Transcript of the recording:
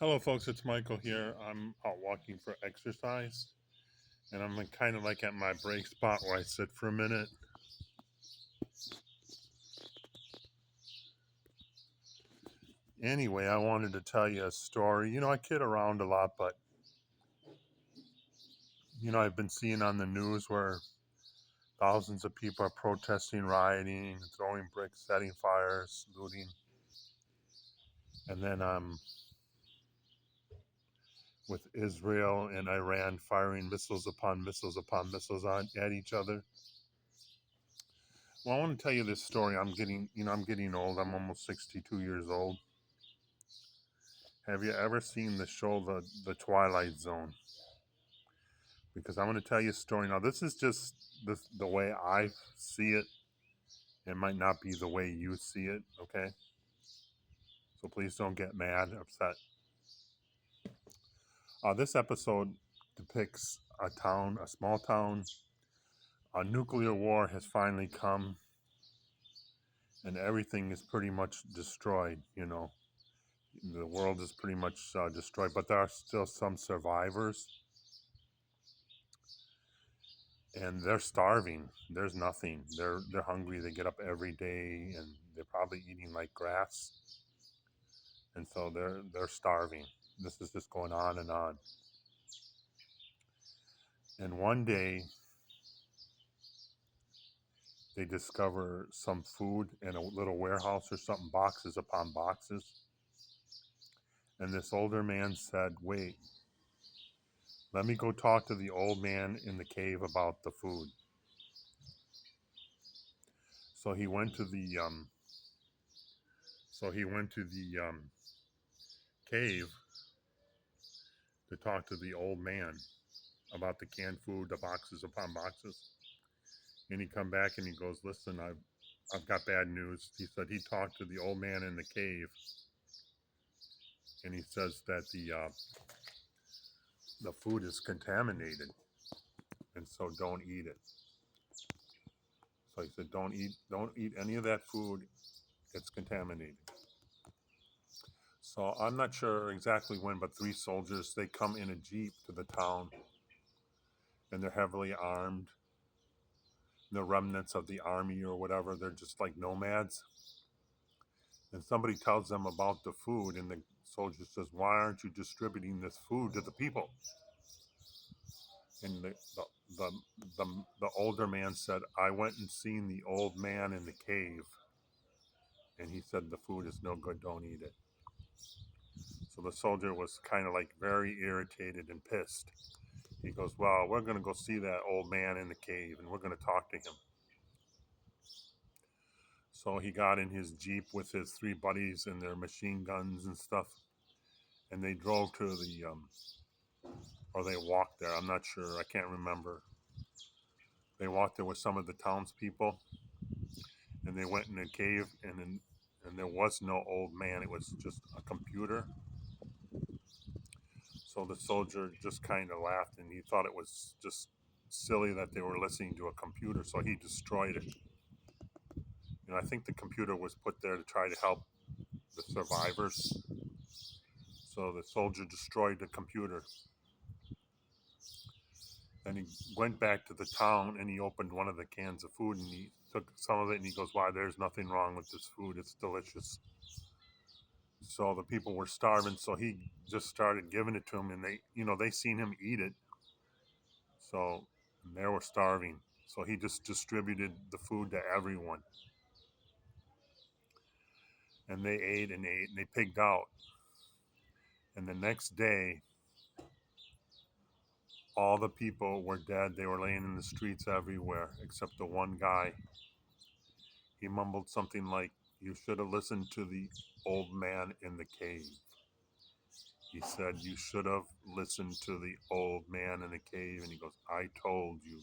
Hello, folks. It's Michael here. I'm out walking for exercise, and I'm kind of like at my break spot where I sit for a minute. Anyway, I wanted to tell you a story. I kid around a lot, but I've been seeing on the news where thousands of people are protesting, rioting, throwing bricks, setting fires, looting, and then with Israel and Iran firing missiles upon missiles upon missiles at each other. Well, I want to tell you this story. I'm getting old. I'm almost 62 years old. Have you ever seen the show the Twilight Zone? Because I'm going to tell you a story. Now, this is just the way I see it. It might not be the way you see it, okay? So please don't get mad, upset. This episode depicts a small town. A nuclear war has finally come, and everything is pretty much destroyed. The world is pretty much destroyed, but there are still some survivors, and they're starving. There's nothing. They're hungry. They get up every day, and they're probably eating like grass, and so they're starving. This is just going on and on. And one day, they discover some food in a little warehouse or something, boxes upon boxes. And this older man said, "Wait, let me go talk to the old man in the cave about the food." So he went to the cave to talk to the old man about the canned food, the boxes upon boxes. And he come back and he goes, "Listen, I've got bad news." He said he talked to the old man in the cave, and he says that the food is contaminated, and so don't eat it. So he said, don't eat any of that food. It's contaminated. So I'm not sure exactly when, but three soldiers, they come in a jeep to the town, and they're heavily armed. The remnants of the army or whatever, they're just like nomads. And somebody tells them about the food, and the soldier says, "Why aren't you distributing this food to the people?" And the older man said, "I went and seen the old man in the cave, and he said the food is no good, don't eat it." So the soldier was kind of like very irritated and pissed. He goes, "Well, we're going to go see that old man in the cave, and we're going to talk to him." So he got in his jeep with his three buddies and their machine guns and stuff, and they drove to or they walked there. I'm not sure. I can't remember. They walked there with some of the townspeople, and they went in a cave, and there was no old man. It was just a computer. So the soldier just kind of laughed, and he thought it was just silly that they were listening to a computer. So he destroyed it. I think the computer was put there to try to help the survivors. So the soldier destroyed the computer. Then he went back to the town and he opened one of the cans of food and he took some of it and he goes, "Why, there's nothing wrong with this food. It's delicious." So the people were starving, so he just started giving it to them, and they seen him eat it. So they were starving. So he just distributed the food to everyone. And they ate and ate and they pigged out. And the next day, all the people were dead. They were laying in the streets everywhere except the one guy. He mumbled something like, "You should have listened to the old man in the cave." He said, "You should have listened to the old man in the cave." And he goes, "I told you."